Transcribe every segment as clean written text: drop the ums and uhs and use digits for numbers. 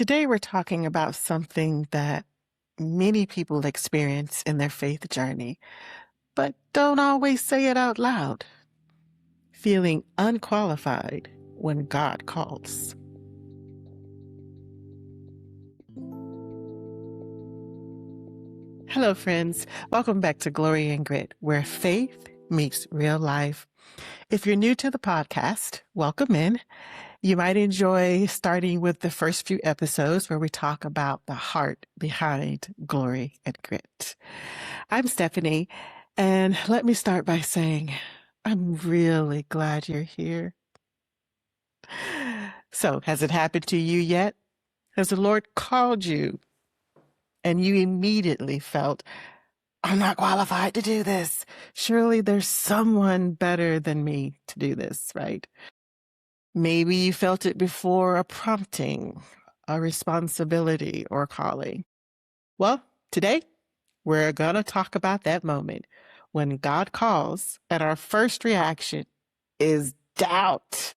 Today, we're talking about something that many people experience in their faith journey, but don't always say it out loud: feeling unqualified when God calls. Hello, friends. Welcome back to Glory and Grit, where faith meets real life. If you're new to the podcast, welcome in. You might enjoy starting with the first few episodes where we talk about the heart behind Glory and Grit. I'm Stephanie, and let me start by saying I'm really glad you're here. So, has it happened to you yet? Has the Lord called you and you immediately felt, I'm not qualified to do this? Surely there's someone better than me to do this, right? Maybe you felt it before a prompting, a responsibility, or calling. Well, today we're going to talk about that moment when God calls and our first reaction is doubt.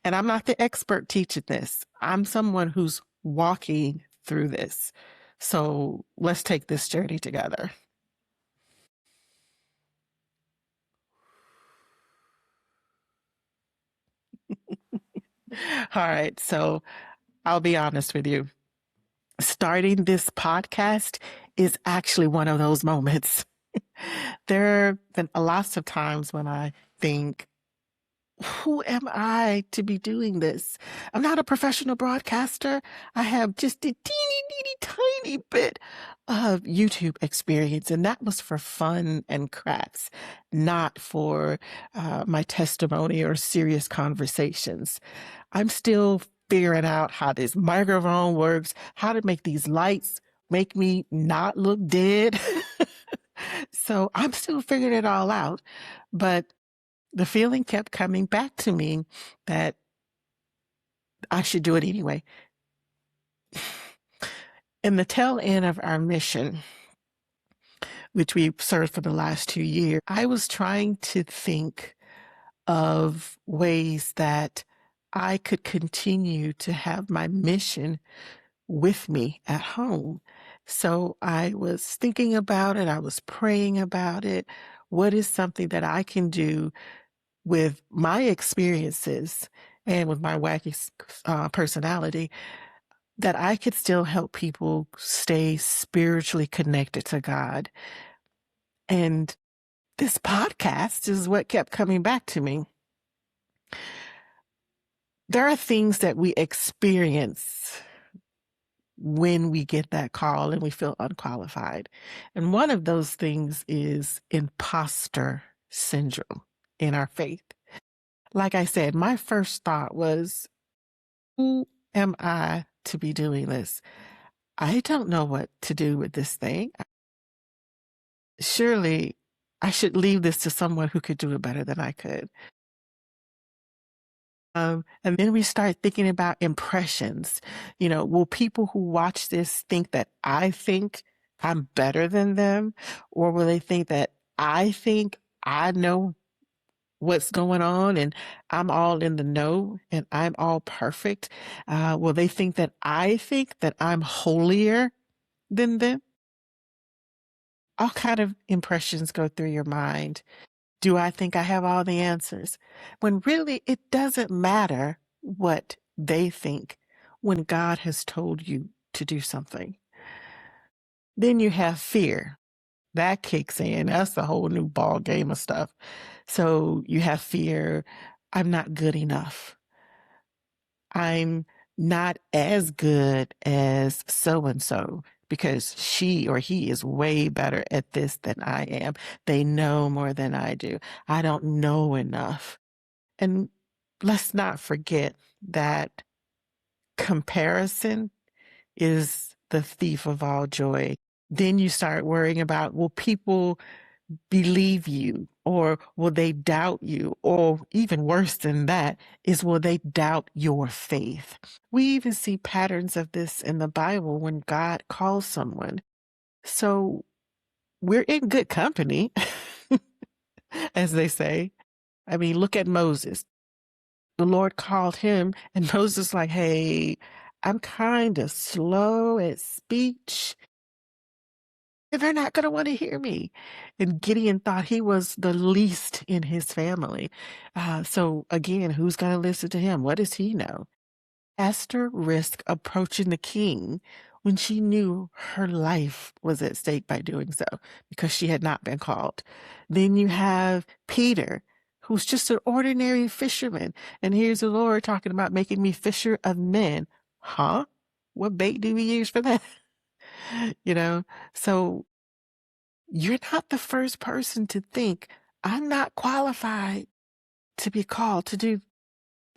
And I'm not the expert teaching this. I'm someone who's walking through this. So let's take this journey together. All right. So I'll be honest with you. Starting this podcast is actually one of those moments. There have been lots of times when I think, who am I to be doing this? I'm not a professional broadcaster. I have just a teeny tiny bit of YouTube experience, and that was for fun and crafts, not for my testimony or serious conversations. I'm still figuring out how this microphone works, how to make these lights make me not look dead. So I'm still figuring it all out, but the feeling kept coming back to me that I should do it anyway. In the tail end of our mission, which we've served for the last 2 years, I was trying to think of ways that I could continue to have my mission with me at home. So I was thinking about it. I was praying about it. What is something that I can do with my experiences and with my wacky personality that I could still help people stay spiritually connected to God? And this podcast is what kept coming back to me. There are things that we experience when we get that call and we feel unqualified. And one of those things is imposter syndrome in our faith. Like I said, my first thought was, who am I to be doing this? I don't know what to do with this thing. Surely I should leave this to someone who could do it better than I could. And then we start thinking about impressions. Will people who watch this think that I think I'm better than them? Or will they think that I think I know what's going on and I'm all in the know and I'm all perfect? Will they think that I think that I'm holier than them? All kind of impressions go through your mind. Do I think I have all the answers? When really it doesn't matter what they think when God has told you to do something. Then you have fear. That kicks in. That's a whole new ball game of stuff. So you have fear. I'm not good enough. I'm not as good as so-and-so because she or he is way better at this than I am. They know more than I do. I don't know enough. And let's not forget that comparison is the thief of all joy. Then you start worrying about, will people believe you, or will they doubt you? Or even worse than that is, will they doubt your faith? We even see patterns of this in the Bible when God calls someone. So we're in good company, as they say. I mean, look at Moses. The Lord called him, and Moses like, hey, I'm kind of slow at speech, and they're not going to want to hear me. And Gideon thought he was the least in his family. So again, who's going to listen to him? What does he know? Esther risked approaching the king when she knew her life was at stake by doing so because she had not been called. Then you have Peter, who's just an ordinary fisherman. And here's the Lord talking about making me fisher of men. Huh? What bait do we use for that? You know, so you're not the first person to think, I'm not qualified to be called to do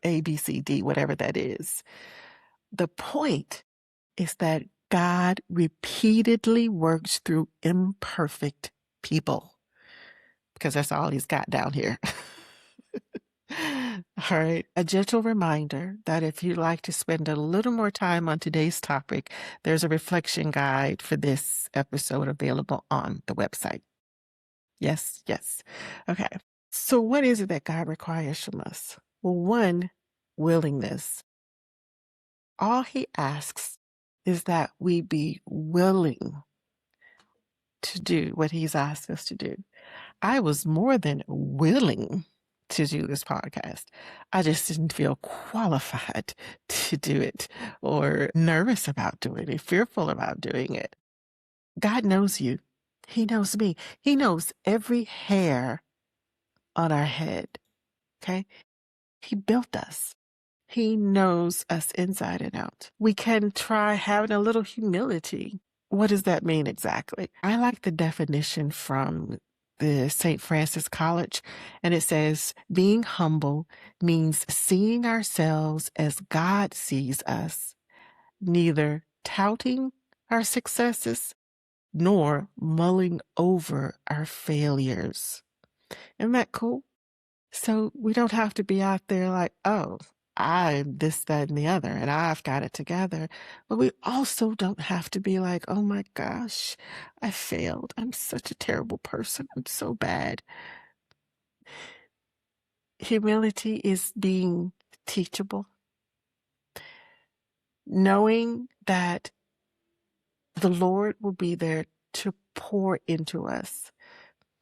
A, B, C, D, whatever that is. The point is that God repeatedly works through imperfect people because that's all he's got down here. All right. A gentle reminder that if you'd like to spend a little more time on today's topic, there's a reflection guide for this episode available on the website. Yes, yes. Okay. So, what is it that God requires from us? Well, one, willingness. All he asks is that we be willing to do what he's asked us to do. I was more than willing to do this podcast. I just didn't feel qualified to do it or nervous about doing it, fearful about doing it. God knows you. He knows me. He knows every hair on our head. Okay. He built us. He knows us inside and out. We can try having a little humility. What does that mean exactly? I like the definition from the St. Francis College, and it says, being humble means seeing ourselves as God sees us, neither touting our successes nor mulling over our failures. Isn't that cool? So we don't have to be out there like, oh, I'm this, that, and the other, and I've got it together. But we also don't have to be like, oh my gosh, I failed. I'm such a terrible person. I'm so bad. Humility is being teachable, knowing that the Lord will be there to pour into us.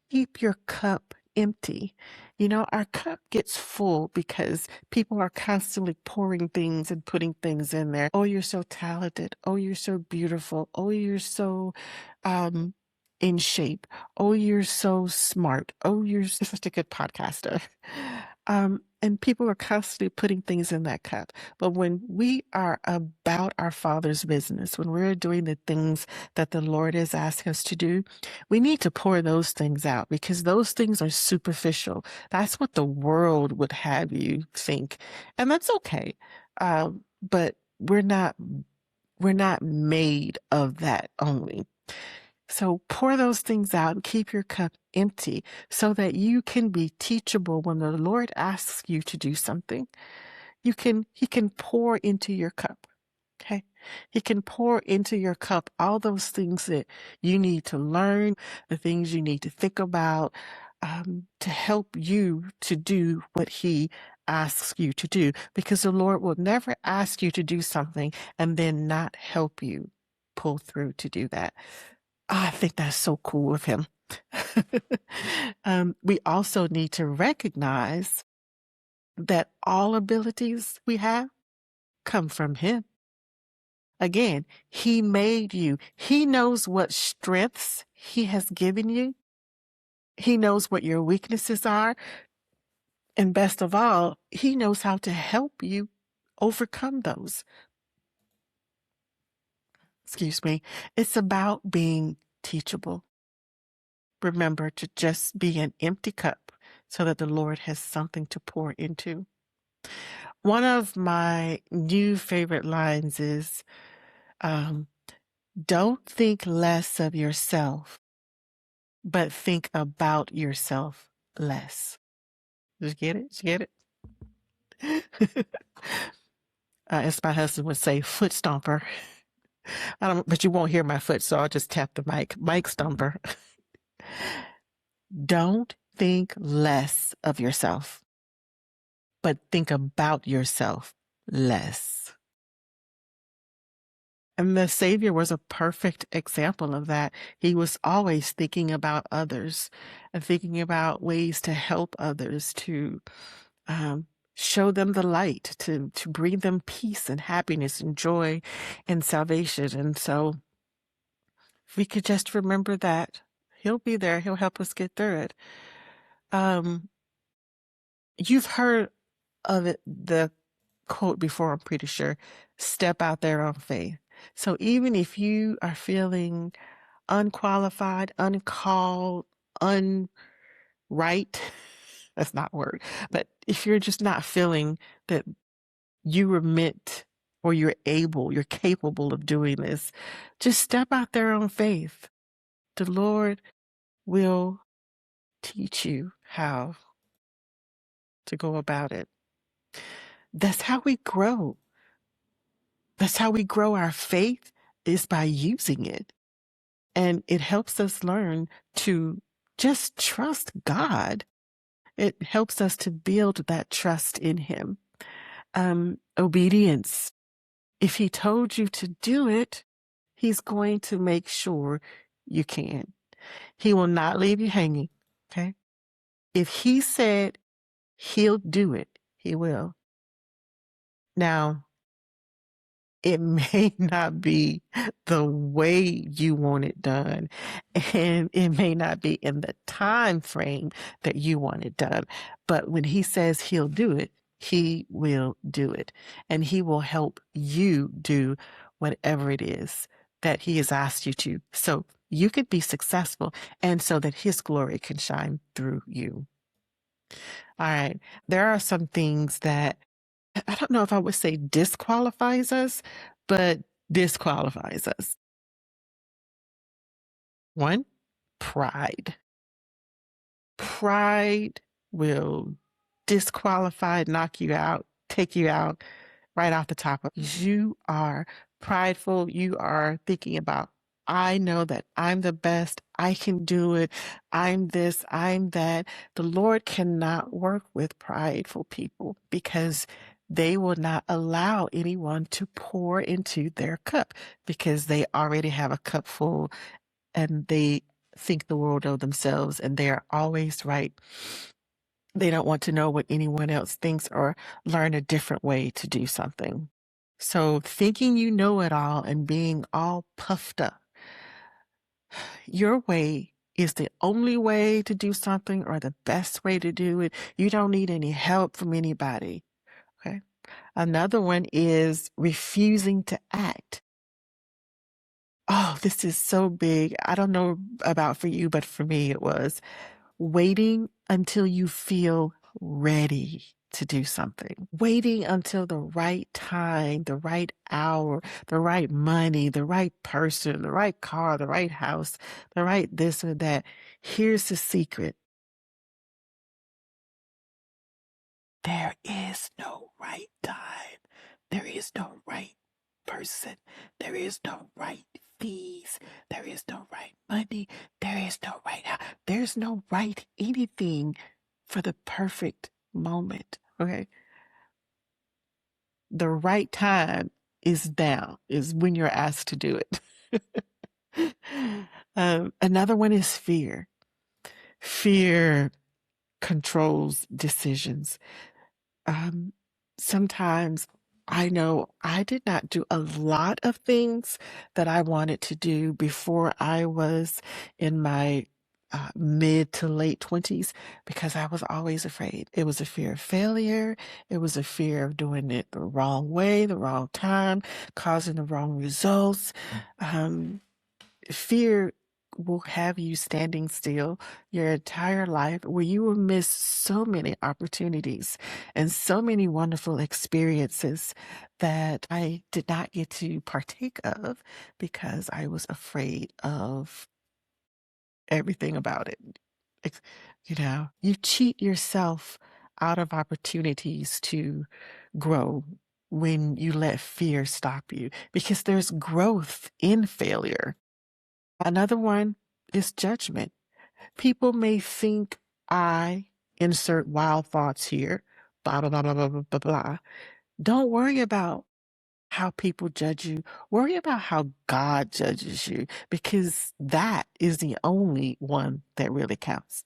Keep your cup empty. You know, our cup gets full because people are constantly pouring things and putting things in there. Oh, you're so talented. Oh, you're so beautiful. Oh, you're so in shape. Oh, you're so smart. Oh, you're such a good podcaster. And people are constantly putting things in that cup. But when we are about our Father's business, when we're doing the things that the Lord has asked us to do, we need to pour those things out because those things are superficial. That's what the world would have you think. And that's okay. But we're not made of that only. So pour those things out and keep your cup empty so that you can be teachable when the Lord asks you to do something. He can pour into your cup. Okay. He can pour into your cup all those things that you need to learn, the things you need to think about, to help you to do what he asks you to do. Because the Lord will never ask you to do something and then not help you pull through to do that. I think that's so cool of him. We also need to recognize that all abilities we have come from him. Again, he made you. He knows what strengths he has given you. He knows what your weaknesses are. And best of all, he knows how to help you overcome those. Excuse me. It's about being teachable. Remember to just be an empty cup so that the Lord has something to pour into. One of my new favorite lines is, don't think less of yourself, but think about yourself less. Just get it? Just get it? As my husband would say, foot stomper. But you won't hear my foot, so I'll just tap the mic. Mic stomper. Don't think less of yourself, but think about yourself less. And the Savior was a perfect example of that. He was always thinking about others and thinking about ways to help others, to um, show them the light, to bring them peace and happiness and joy and salvation. And so, if we could just remember that, He'll be there. He'll help us get through it. Um, you've heard of it, the quote before, I'm pretty sure, step out there on faith. So even if you are feeling unqualified, uncalled, unright, that's not a word, but if you're just not feeling that you were meant or you're capable of doing this, just step out there on faith. The Lord will teach you how to go about it. That's how we grow. That's how we grow our faith, is by using it. And it helps us learn to just trust God. It helps us to build that trust in Him. Obedience. If He told you to do it, He's going to make sure you can. He will not leave you hanging. Okay. If He said He'll do it, He will. Now, it may not be the way you want it done, and it may not be in the time frame that you want it done. But when He says He'll do it, He will do it. And He will help you do whatever it is that He has asked you to, so you could be successful and so that His glory can shine through you. All right. There are some things that I don't know if I would say disqualifies us, but disqualifies us. One, pride. Pride will disqualify, knock you out, take you out right off the top of you are prideful. You are thinking about, I know that I'm the best. I can do it. I'm this, I'm that. The Lord cannot work with prideful people because they will not allow anyone to pour into their cup because they already have a cup full and they think the world of themselves and they are always right. They don't want to know what anyone else thinks or learn a different way to do something. So thinking you know it all and being all puffed up, your way is the only way to do something or the best way to do it. You don't need any help from anybody. Okay. Another one is refusing to act. Oh, this is so big. I don't know about for you, but for me, it was waiting until you feel ready to do something, waiting until the right time, the right hour, the right money, the right person, the right car, the right house, the right this or that. Here's the secret. There is no right time. There is no right person. There is no right fees. There is no right money. There is no right there's no right anything for the perfect moment. Okay. The right time is now, is when you're asked to do it. Another one is fear. Fear controls decisions. Um, Sometimes I know I did not do a lot of things that I wanted to do before I was in my mid to late 20s because I was always afraid. It was a fear of failure. It was a fear of doing it the wrong way, the wrong time, causing the wrong results. Um, Fear will have you standing still your entire life where you will miss so many opportunities and so many wonderful experiences that I did not get to partake of because I was afraid of everything about it. You cheat yourself out of opportunities to grow when you let fear stop you because there's growth in failure. Another one is judgment. People may think I insert wild thoughts here, blah, blah, blah, blah, blah, blah, blah. Don't worry about how people judge you. Worry about how God judges you, because that is the only one that really counts.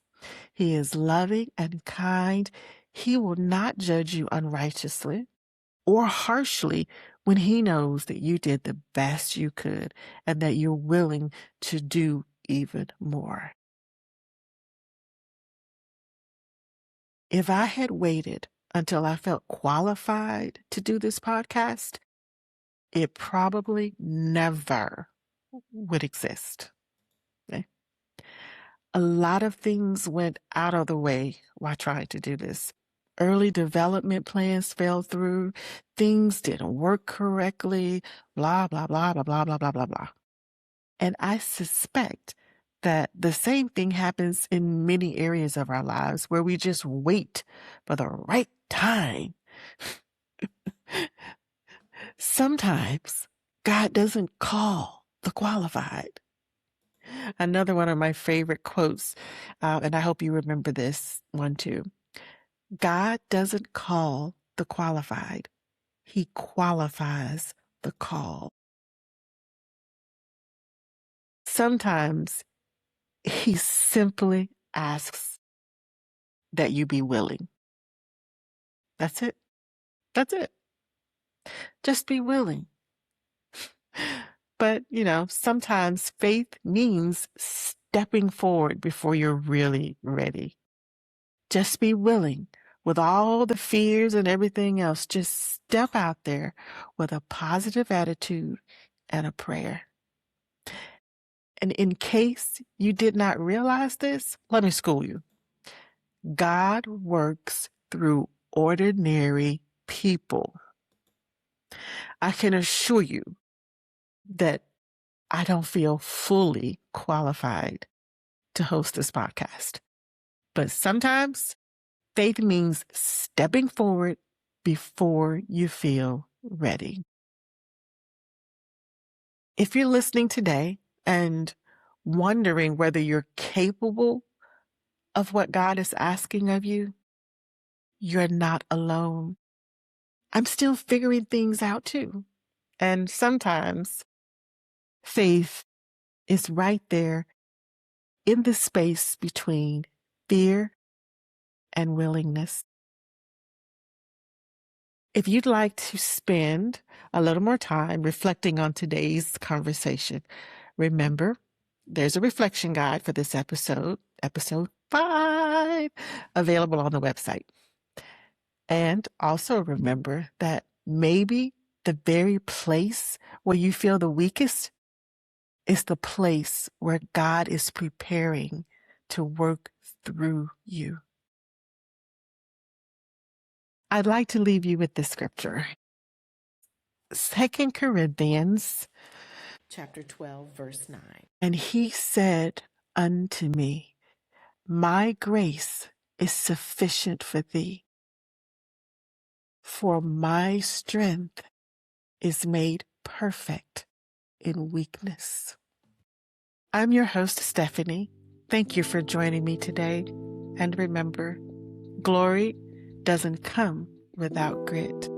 He is loving and kind. He will not judge you unrighteously or harshly when he knows that you did the best you could and that you're willing to do even more. If I had waited until I felt qualified to do this podcast, it probably never would exist. Okay? A lot of things went out of the way while trying to do this. Early development plans fell through. Things didn't work correctly. Blah, blah, blah, blah, blah, blah, blah, blah, blah. And I suspect that the same thing happens in many areas of our lives where we just wait for the right time. Sometimes God doesn't call the qualified. Another one of my favorite quotes, and I hope you remember this one too. God doesn't call the qualified. He qualifies the call. Sometimes he simply asks that you be willing. That's it. That's it. Just be willing. But, sometimes faith means stepping forward before you're really ready. Just be willing. With all the fears and everything else, just step out there with a positive attitude and a prayer. And in case you did not realize this, let me school you. God works through ordinary people. I can assure you that I don't feel fully qualified to host this podcast. But sometimes faith means stepping forward before you feel ready. If you're listening today and wondering whether you're capable of what God is asking of you, you're not alone. I'm still figuring things out too. And sometimes faith is right there in the space between fear and willingness. If you'd like to spend a little more time reflecting on today's conversation, remember there's a reflection guide for this episode 5, available on the website. And also remember that maybe the very place where you feel the weakest is the place where God is preparing to work through you. I'd like to leave you with this scripture. 2 Corinthians chapter 12, verse 9. And he said unto me, my grace is sufficient for thee, for my strength is made perfect in weakness. I'm your host, Stephanie. Thank you for joining me today. And remember, glory doesn't come without grit.